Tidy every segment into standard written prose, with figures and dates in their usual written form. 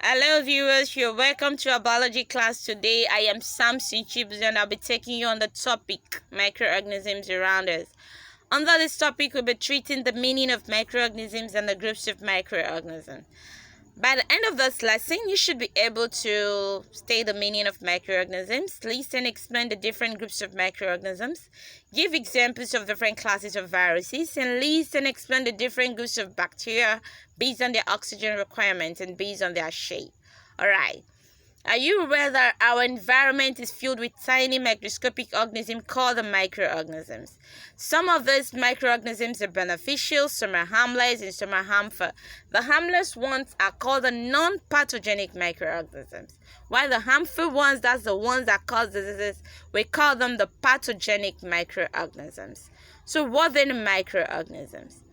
Hello viewers, you're welcome to our biology class. Today I am Samson Chibs and I'll be taking you on the topic microorganisms around us. Under this topic we'll be treating the meaning of microorganisms and the groups of microorganisms. By the end of this lesson, you should be able to state the meaning of microorganisms, list and explain the different groups of microorganisms, give examples of different classes of viruses, and list and explain the different groups of bacteria based on their oxygen requirements and based on their shape. Alright. Are you aware that our environment is filled with tiny microscopic organisms called the microorganisms? Some of these microorganisms are beneficial, some are harmless, and some are harmful. The harmless ones are called the non-pathogenic microorganisms, while the harmful ones, that's the ones that cause diseases, we call them the pathogenic microorganisms. So what then are microorganisms?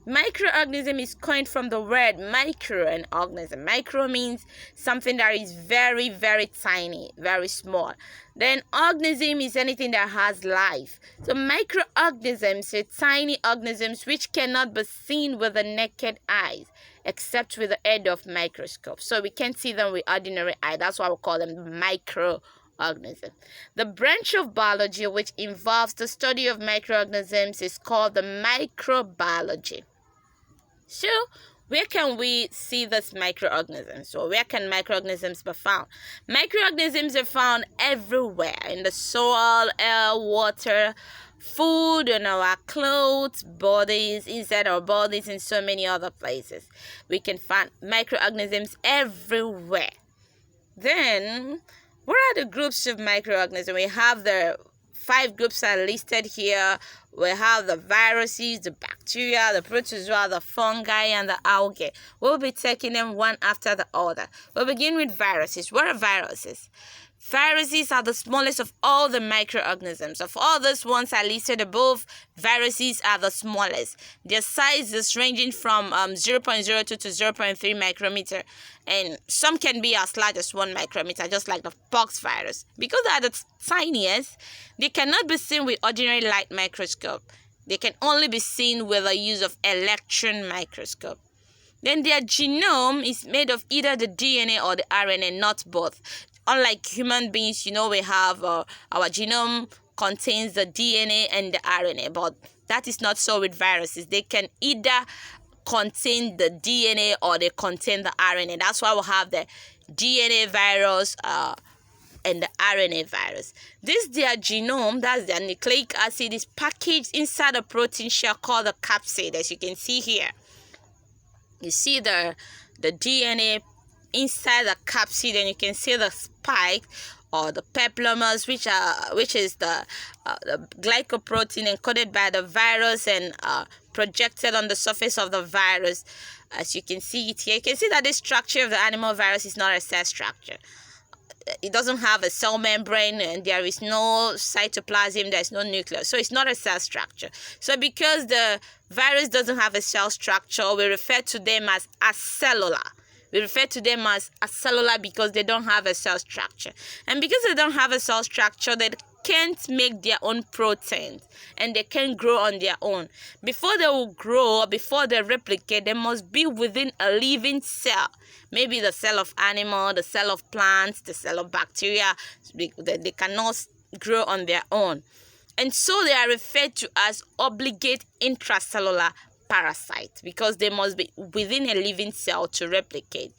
Microorganism is coined from the word micro and organism. Micro means something that is very, very tiny, very small. Then organism is anything that has life. So microorganisms are tiny organisms which cannot be seen with the naked eyes except with the aid of microscope. So we can't see them with ordinary eye. That's why we call them microorganisms. The branch of biology which involves the study of microorganisms is called the microbiology. So, where can we see this microorganisms? So, where can microorganisms be found? Microorganisms are found everywhere in the soil, air, water, food, on our clothes, bodies, inside our bodies, and so many other places. We can find microorganisms everywhere. Then, what are the groups of microorganisms? We have the 5 groups are listed here. We have the viruses, the bacteria, the protozoa, the fungi, and the algae. We'll be taking them one after the other. We'll begin with viruses. What are viruses? Viruses are the smallest of all the microorganisms. Of all those ones are listed above, viruses are the smallest. Their size is ranging from 0.02 to 0.3 micrometer. And some can be as large as 1 micrometer, just like the pox virus. Because they are the tiniest, they cannot be seen with ordinary light microscope. They can only be seen with the use of electron microscope. Then their genome is made of either the DNA or the RNA, not both. Unlike human beings, we have our genome contains the DNA and the RNA, but that is not so with viruses. They can either contain the DNA or they contain the RNA. That's why we have the DNA virus and the RNA virus. Their genome, that's their nucleic acid, is packaged inside a protein shell called the capsid, as you can see here. You see the DNA inside the capsid, and you can see the spike or the peplomers, which is the glycoprotein encoded by the virus and projected on the surface of the virus. As you can see it here, you can see that this structure of the animal virus is not a cell structure. It doesn't have a cell membrane, and there is no cytoplasm, there's no nucleus, so it's not a cell structure. So because the virus doesn't have a cell structure, we refer to them as acellular. We refer to them as acellular because they don't have a cell structure. And because they don't have a cell structure, they can't make their own proteins and they can't grow on their own. Before they will grow, before they replicate, they must be within a living cell. Maybe the cell of animal, the cell of plants, the cell of bacteria. They cannot grow on their own. And so they are referred to as obligate intracellular parasites because they must be within a living cell to replicate.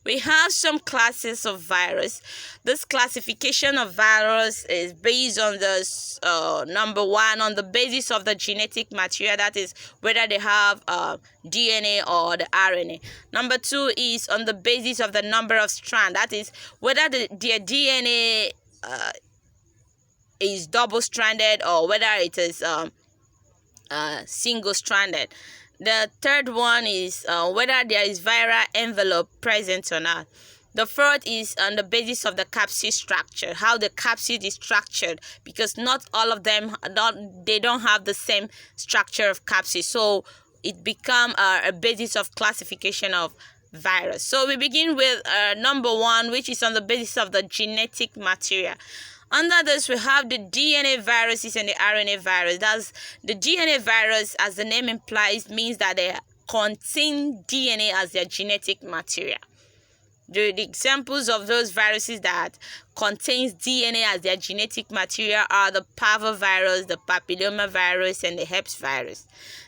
We have some classes of virus. This classification of virus is based on the number 1, on the basis of the genetic material, that is whether they have DNA or the RNA. Number 2 is on the basis of the number of strands, that is whether their DNA is double-stranded or whether it is single-stranded. The third one is whether there is viral envelope present or not. The fourth is on the basis of the capsid structure, how the capsid is structured, because not all of them, they don't have the same structure of capsid. So it becomes a basis of classification of virus. So we begin with number 1, which is on the basis of the genetic material. Under this, we have the DNA viruses and the RNA virus. That's the DNA virus, as the name implies, means that they contain DNA as their genetic material. The examples of those viruses that contains DNA as their genetic material are the parvovirus, the papillomavirus, and the herpes virus.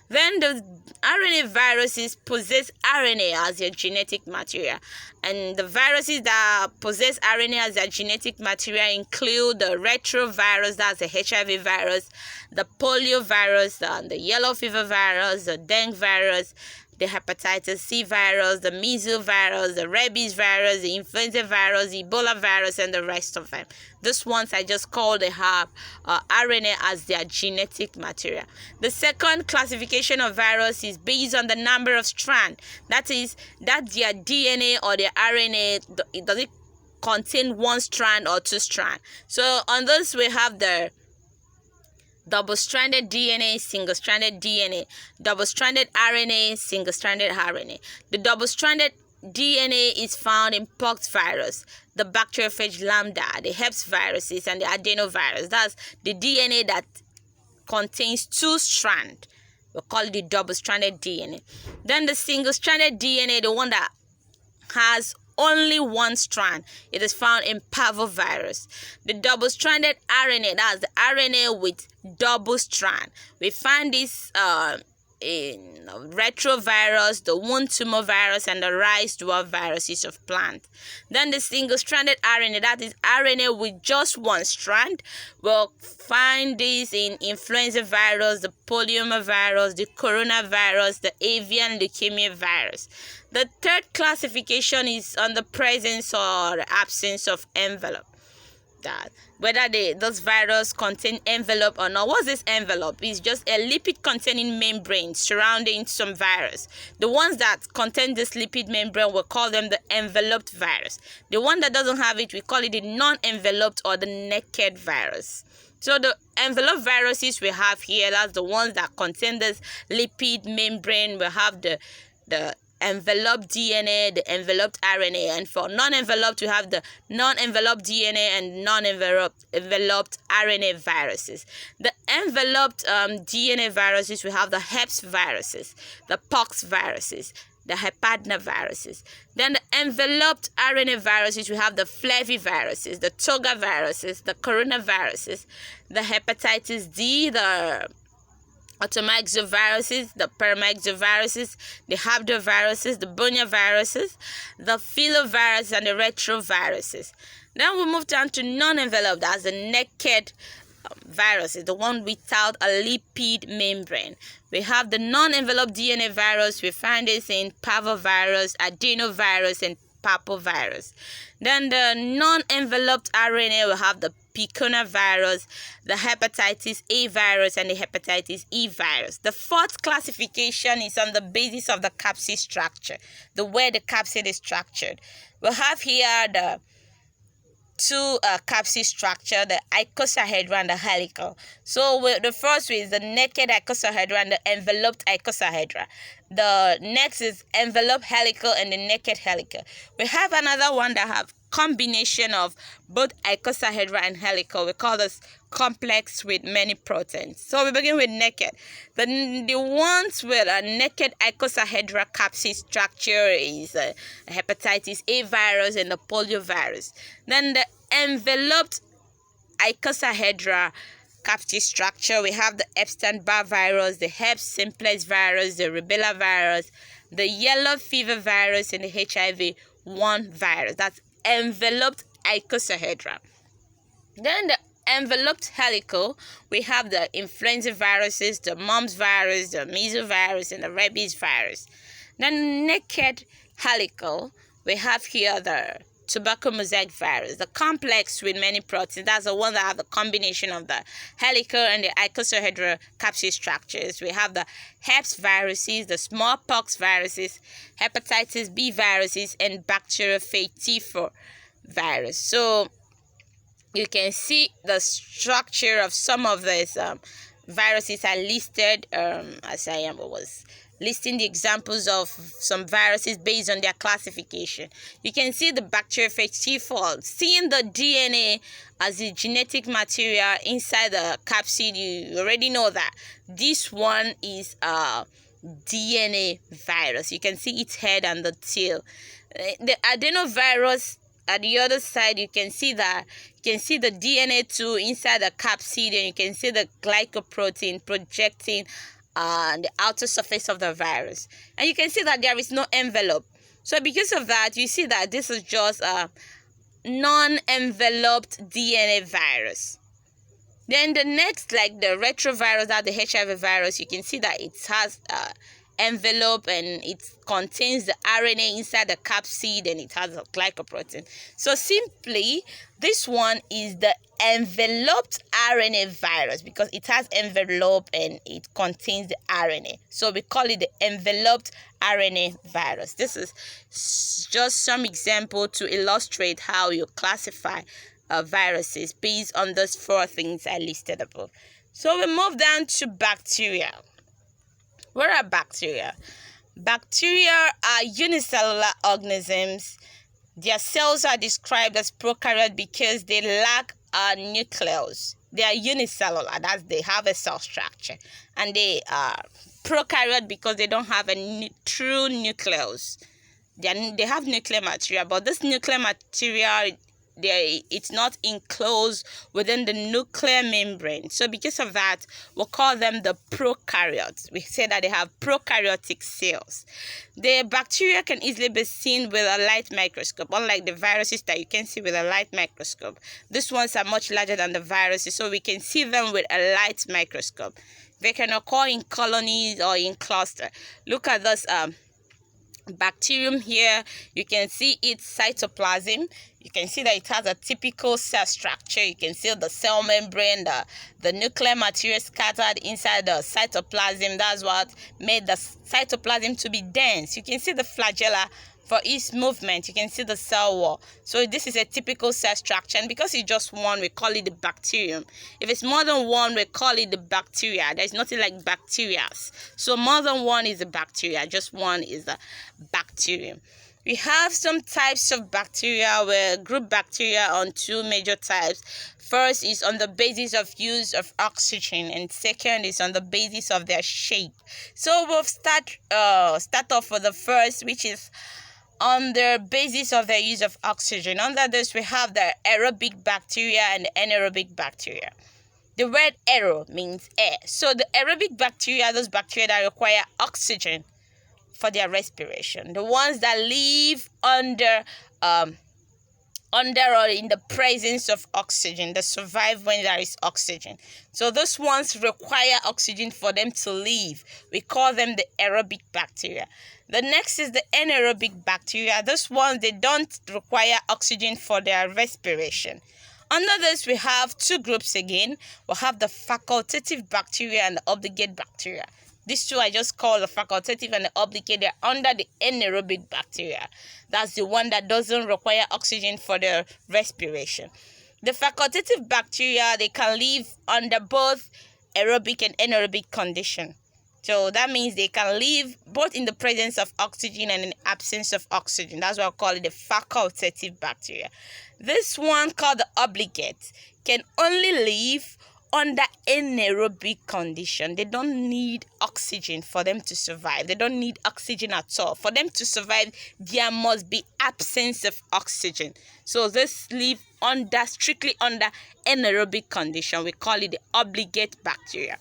Then the RNA viruses possess RNA as their genetic material. And the viruses that possess RNA as their genetic material include the retrovirus, that's the HIV virus, the polio virus, the yellow fever virus, the dengue virus, the hepatitis C virus, the measles virus, the rabies virus, the influenza virus, the Ebola virus, and the rest of them. These ones I just call they have RNA as their genetic material. The second classification of virus is based on the number of strands. That is, that their DNA or their RNA, does it contain one strand or two strands? So on this we have the double-stranded DNA, single-stranded DNA, double-stranded RNA, single-stranded RNA. The double-stranded DNA is found in pox virus, the bacteriophage lambda, the herpes viruses, and the adenovirus. That's the DNA that contains two strands. We call it the double-stranded DNA. Then the single-stranded DNA, the one that has only one strand, it is found in parvovirus. The double-stranded RNA, that's the RNA with double strand, we find this in retrovirus, the wound tumor virus, and the rice dwarf viruses of plants. Then the single-stranded RNA, that is RNA with just one strand, we'll find this in influenza virus, the poliomavirus, the coronavirus, the avian leukemia virus. The third classification is on the presence or the absence of envelope. That whether those virus contain envelope or not. What's this envelope? It's just a lipid containing membrane surrounding some virus. The ones that contain this lipid membrane, we call them the enveloped virus. The one that doesn't have it, we call it the non-enveloped or the naked virus. So the enveloped viruses we have here, that's the ones that contain this lipid membrane. We have the enveloped DNA, the enveloped RNA, and for non-enveloped we have the non-enveloped DNA and non-enveloped RNA viruses. The enveloped DNA viruses, we have the herpes viruses, the pox viruses, the hepatnaviruses. Then the enveloped RNA viruses, we have the flaviviruses, the toga viruses, the coronaviruses, the hepatitis D, the automyxoviruses, the paramyxoviruses, the habdoviruses, the Borneo viruses, the filovirus, and the retroviruses. Then we move down to non-enveloped, that's the naked viruses, the one without a lipid membrane. We have the non-enveloped DNA virus. We find this in parvovirus, adenovirus, and papovirus. Then the non-enveloped RNA, we have the piconavirus, the hepatitis A virus, and the hepatitis E virus. The fourth classification is on the basis of the capsid structure, the way the capsid is structured. We have here the two capsid structure, the icosahedral and the helical. So the first is the naked icosahedral and the enveloped icosahedral. The next is enveloped helical and the naked helical. We have another one that have combination of both icosahedral and helical. We call this complex with many proteins. So we begin with naked. The ones with a naked icosahedral capsid structure is hepatitis A virus and the polio virus. Then the enveloped icosahedral capsid structure, we have the Epstein-Barr virus, the herpes simplex virus, the rubella virus, the yellow fever virus, and the HIV-1 virus. That's enveloped icosahedral. Then the enveloped helical, we have the influenza viruses, the mumps virus, the measles virus, and the rabies virus. Then naked helical, we have here the tobacco mosaic virus, the complex with many proteins. That's the one that have the combination of the helical and the icosahedral capsid structures. We have the herpes viruses, the smallpox viruses, hepatitis B viruses, and bacteriophage T4 virus. So you can see the structure of some of these viruses are listed as I was listing the examples of some viruses based on their classification. You can see the bacteriophage T4. Seeing the DNA as the genetic material inside the capsid, you already know that this one is a DNA virus. You can see its head and the tail. The adenovirus, at the other side, you can see the DNA too inside the capsid, and you can see the glycoprotein projecting the outer surface of the virus, and you can see that there is no envelope. So because of that, you see that this is just a non-enveloped DNA virus. Then the next, like the retrovirus, that the HIV virus, you can see that it has envelope and it contains the RNA inside the capsid, and it has a glycoprotein. So simply, this one is the enveloped RNA virus because it has envelope and it contains the RNA. So we call it the enveloped RNA virus. This is just some example to illustrate how you classify viruses based on those 4 things I listed above. So we move down to bacteria. What are bacteria? Bacteria are unicellular organisms. Their cells are described as prokaryote because they lack a nucleus. They are unicellular, that's they have a cell structure, and they are prokaryote because they don't have a true nucleus. They have nuclear material, but this nuclear material, it's not enclosed within the nuclear membrane. So because of that, we'll call them the prokaryotes. We say that they have prokaryotic cells. The bacteria can easily be seen with a light microscope, unlike the viruses that you can see with a light microscope. These ones are much larger than the viruses, so we can see them with a light microscope. They can occur in colonies or in clusters. Look at this bacterium here. You can see its cytoplasm. You can see that it has a typical cell structure. You can see the cell membrane, the nuclear material scattered inside the cytoplasm. That's what made the cytoplasm to be dense. You can see the flagella for its movement. You can see the cell wall. So this is a typical cell structure, and because it's just one, we call it the bacterium. If it's more than one, we call it the bacteria. There's nothing like bacteria. So more than one is a bacteria, just one is a bacterium. We have some types of bacteria. We group bacteria on 2 major types. First is on the basis of use of oxygen, and second is on the basis of their shape. So we'll start off with the first, which is on the basis of their use of oxygen. Under this, we have the aerobic bacteria and the anaerobic bacteria. The word aero means air. So the aerobic bacteria are those bacteria that require oxygen for their respiration. The ones that live under or in the presence of oxygen, that survive when there is oxygen. So those ones require oxygen for them to live. We call them the aerobic bacteria. The next is the anaerobic bacteria. Those ones, they don't require oxygen for their respiration. Under this, we have 2 groups again. We have the facultative bacteria and the obligate bacteria. These 2 I just call the facultative and the obligate. They're under the anaerobic bacteria. That's the one that doesn't require oxygen for their respiration. The facultative bacteria, they can live under both aerobic and anaerobic condition. So that means they can live both in the presence of oxygen and in the absence of oxygen. That's why I call it the facultative bacteria. This one, called the obligate, can only live under anaerobic condition. They don't need oxygen for them to survive. They don't need oxygen at all. For them to survive, there must be absence of oxygen. So this live strictly under anaerobic condition. We call it the obligate bacteria.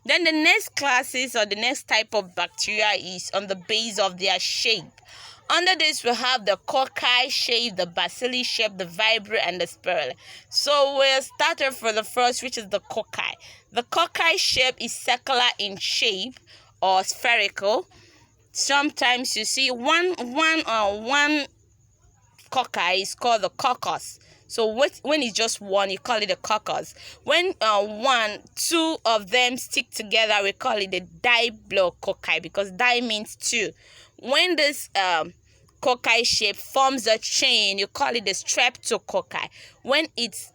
Then the next classes or the next type of bacteria is on the base of their shape. Under this, we have the cocci shape, the bacilli shape, the vibrio, and the spirale. So we'll start off for the first, which is the cocci. The cocci shape is circular in shape or spherical. Sometimes you see one cocci is called the coccus. So when it's just one, you call it a coccus. When 2 of them stick together, we call it the diplococci, because di means 2. When this cocci shape forms a chain, you call it the streptococci. When it's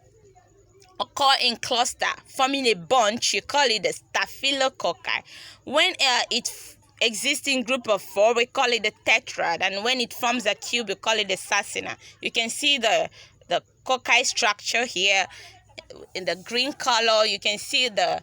occur in cluster, forming a bunch, you call it the staphylococci. When it exists in group of 4, we call it the tetrad. And when it forms a cube, we call it the sarcina. You can see the cocci structure here in the green color. You can see the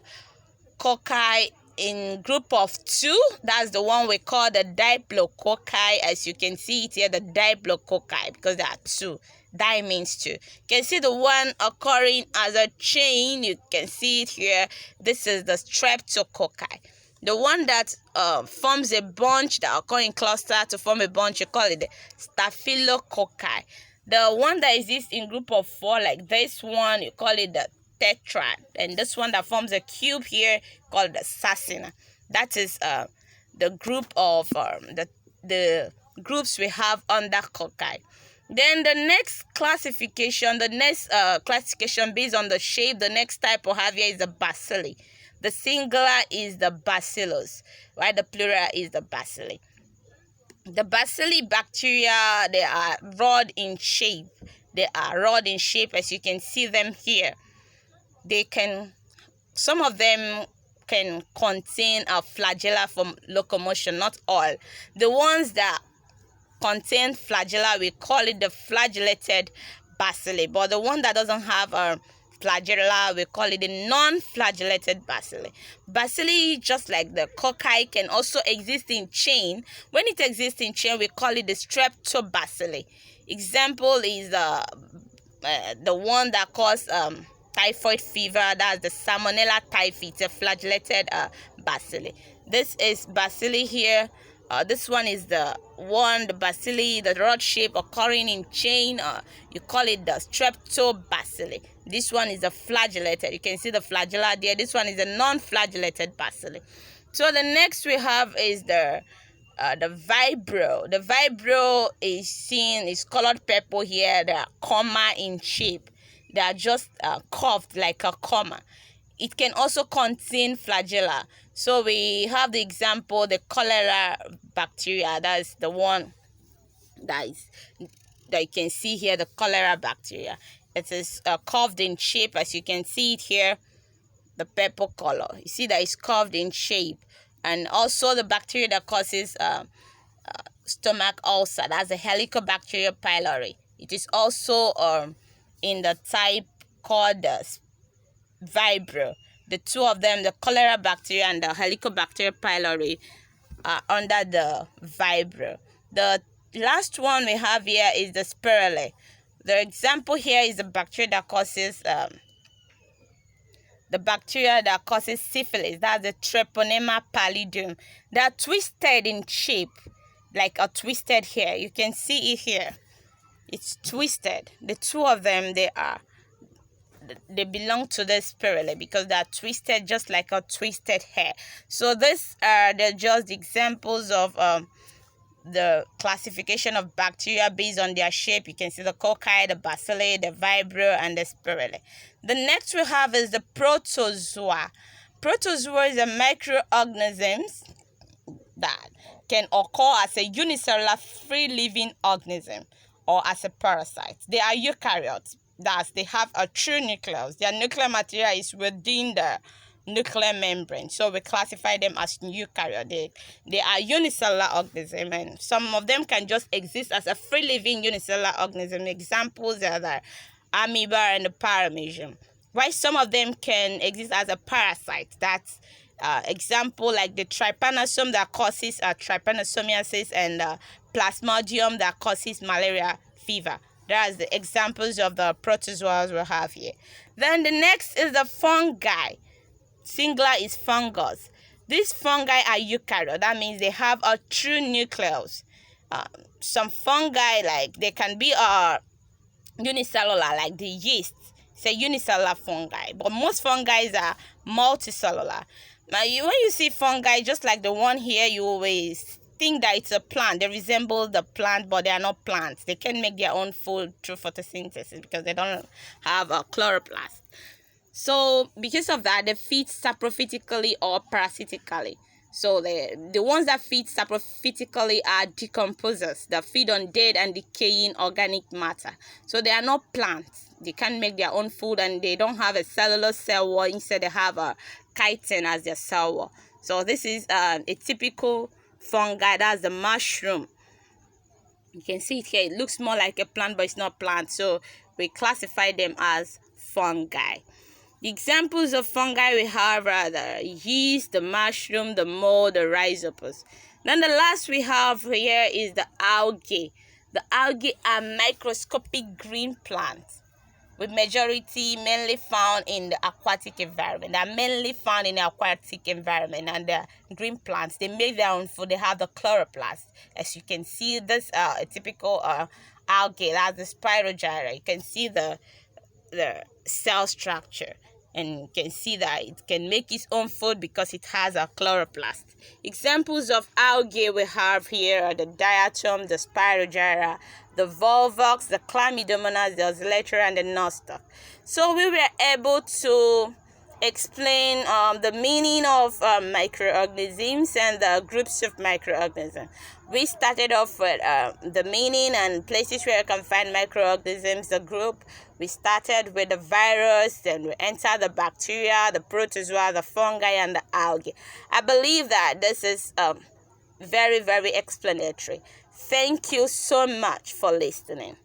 cocci in group of 2. That's the one we call the diplococci. As you can see it here, the diplococci, because there are 2. Di means 2. You can see the one occurring as a chain. You can see it here. This is the streptococci. The one that forms a bunch, that occur in cluster to form a bunch, you call it the staphylococci. The one that exists in group of 4, like this one, you call it the tetrad. And this one that forms a cube here, called the sarcina. That is the group of the groups we have under cocci. Then the next classification, based on the shape, the next type we have here is the bacilli. The singular is the bacillus, while the plural is the bacilli. The bacilli bacteria, they are rod in shape. As you can see them here. Some of them can contain a flagella for locomotion, not all. The ones that contain flagella, we call it the flagellated bacilli, but the one that doesn't have a flagella, we call it the non-flagellated bacilli. Bacilli, just like the cocci, can also exist in chain. When it exists in chain, we call it the streptobacilli. Example is the one that causes typhoid fever. That's the Salmonella typhi. It's a flagellated bacilli. This is bacilli here. This one is the bacilli, the rod shape occurring in chain. You call it the streptobacilli. This one is a flagellated. You can see the flagella there. This one is a non-flagellated bacilli. So the next we have is the vibrio. The vibrio is colored purple here. They are comma in shape. They are just curved like a comma. It can also contain flagella. So we have the example, the cholera bacteria. That's the one that you can see here, the cholera bacteria. It is curved in shape, as you can see it here, the purple color. You see that it's curved in shape. And also the bacteria that causes stomach ulcer, that's the Helicobacter pylori. It is also in the type called the vibrio. The 2 of them, the cholera bacteria and the Helicobacter pylori, are under the vibrio. The last one we have here is the spirale. The example here is the bacteria that causes syphilis. That's the Treponema pallidum. They are twisted in shape, like a twisted hair. You can see it here. It's twisted. The 2 of them, they belong to the spirale because they are twisted just like a twisted hair. So these are just examples of the classification of bacteria based on their shape. You can see the cocci, the bacilli, the vibrio, and the spirale. The next we have is the protozoa. Protozoa is a microorganisms that can occur as a unicellular free-living organism or as a parasite. They are eukaryotes. That they have a true nucleus. Their nuclear material is within the nuclear membrane, so we classify them as eukaryote. They are unicellular organisms, and some of them can just exist as a free living unicellular organism. Examples are the amoeba and the paramecium. While some of them can exist as a parasite. That's example like the trypanosome that causes trypanosomiasis and plasmodium that causes malaria fever. That's the examples of the protozoas we have here. Then the next is the fungi. Singular is fungus. These fungi are eukaryote. That means they have a true nucleus. Some fungi, like they can be unicellular, like the yeast. It's a unicellular fungi. But most fungi are multicellular. Now, when you see fungi, just like the one here, you always think that it's a plant. They resemble the plant, but they are not plants. They can make their own food through photosynthesis because they don't have a chloroplast. So because of that, they feed saprophytically or parasitically. So the ones that feed saprophytically are decomposers that feed on dead and decaying organic matter. So they are not plants. They can't make their own food, and they don't have a cellular cell wall. Instead, they have a chitin as their cell wall. So this is a typical fungi. That's the mushroom. You can see it here. It looks more like a plant, but it's not plant. So we classify them as fungi. The examples of fungi we have are the yeast, the mushroom, the mold, the rhizopus. Then the last we have here is the algae. The algae are microscopic green plants, with majority mainly found in the aquatic environment. They are mainly found in the aquatic environment, and the green plants, they make their own food. They have the chloroplast. As you can see, this a typical algae, that's the Spirogyra. You can see the cell structure, and you can see that it can make its own food because it has a chloroplast. Examples of algae we have here are the diatom, the Spirogyra, the volvox, the chlamydomonas, the oscillatoria, and the nostoc. So we were able to explain the meaning of microorganisms and the groups of microorganisms. We started off with the meaning and places where you can find microorganisms, the group. We started with the virus, then we entered the bacteria, the protozoa, the fungi, and the algae. I believe that this is very, very explanatory. Thank you so much for listening.